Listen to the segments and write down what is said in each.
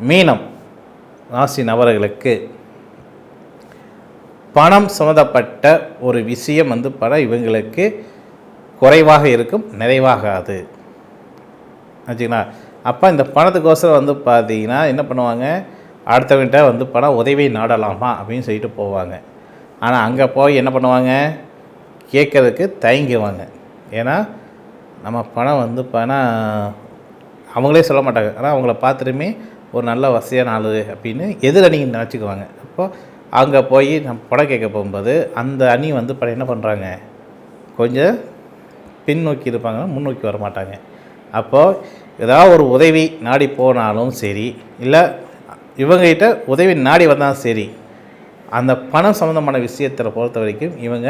மீனம் ராசி நபர்களுக்கு பணம் சம்மந்தப்பட்ட ஒரு விஷயம் பணம் இவங்களுக்கு குறைவாக இருக்கும், நிறைவாகாது. ஆச்சுங்களா? அப்போ இந்த பணத்துக்கோசரம் பார்த்தீங்கன்னா என்ன பண்ணுவாங்க, அடுத்தவங்கிட்ட பணம் உதவி நாடலாமா அப்படின்னு சொல்லிட்டு போவாங்க. ஆனால் அங்கே போய் என்ன பண்ணுவாங்க, கேட்கறதுக்கு தயங்குவாங்க. ஏன்னா நம்ம பணம் பணம் அவங்களே சொல்ல மாட்டாங்க. ஆனால் அவங்கள பார்த்துட்டுமே ஒரு நல்ல வசதியான ஆள் அப்படின்னு எதிரணின்னு நினச்சிக்குவாங்க. அப்போது அங்கே போய் நம்ம பணம் கேட்க போகும்போது அந்த அணி பணம் என்ன பண்ணுறாங்க, கொஞ்சம் பின்னோக்கி இருப்பாங்க, முன்னோக்கி வர மாட்டாங்க. அப்போது ஏதாவது ஒரு உதவி நாடி போனாலும் சரி, இல்லை இவங்ககிட்ட உதவி நாடி வந்தாலும் சரி, அந்த பணம் சம்மந்தமான விஷயத்தை பொறுத்த வரைக்கும் இவங்க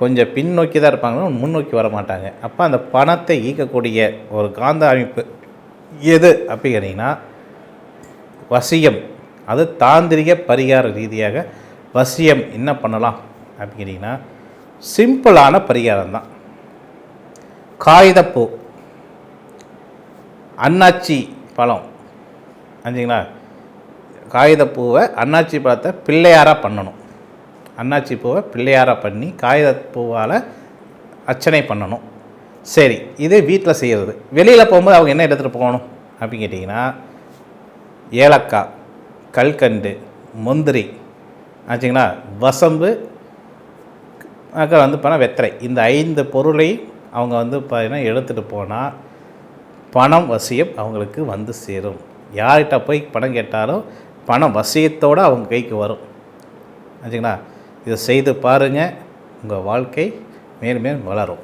கொஞ்சம் பின்னோக்கி தான் இருப்பாங்க, முன்னோக்கி வர மாட்டாங்க. அப்போ அந்த பணத்தை ஈர்க்கக்கூடிய ஒரு காந்த அமைப்பு எது அப்படிங்கிறீங்கன்னா வசியம். அது தாந்திரிக பரிகார ரீதியாக வசியம் என்ன பண்ணலாம் அப்படிங்கிறீங்கன்னா சிம்பிளான பரிகாரம் தான். காகிதப்பூ, அன்னாச்சி பழம், ஆச்சுங்களா? காகிதப்பூவை அன்னாச்சி பழத்தை பிள்ளையாராக பண்ணணும். அன்னாச்சி பூவை பிள்ளையாராக பண்ணி காகிதப்பூவால் அர்ச்சனை பண்ணணும். சரி, இது வீட்டில் செய்கிறது. வெளியில் போகும்போது அவங்க என்ன எடுத்துகிட்டு போகணும் அப்படின்னு கேட்டிங்கன்னா ஏலக்காய், கல்கண்டு, முந்திரி, ஆச்சுங்களா, வசம்பு, அப்புறம் பணம் வெத்தலை, இந்த 5 பொருளை அவங்க பார்த்தீங்கன்னா எடுத்துகிட்டு போனால் பணம் வசியம் அவங்களுக்கு சேரும். யார்கிட்ட போய் பணம் கேட்டாலும் பணம் வசியத்தோடு அவங்க கைக்கு வரும். ஆச்சுங்களா? இதை செய்து பாருங்கள், உங்கள் வாழ்க்கை மேலும் மேலும் வளரும்.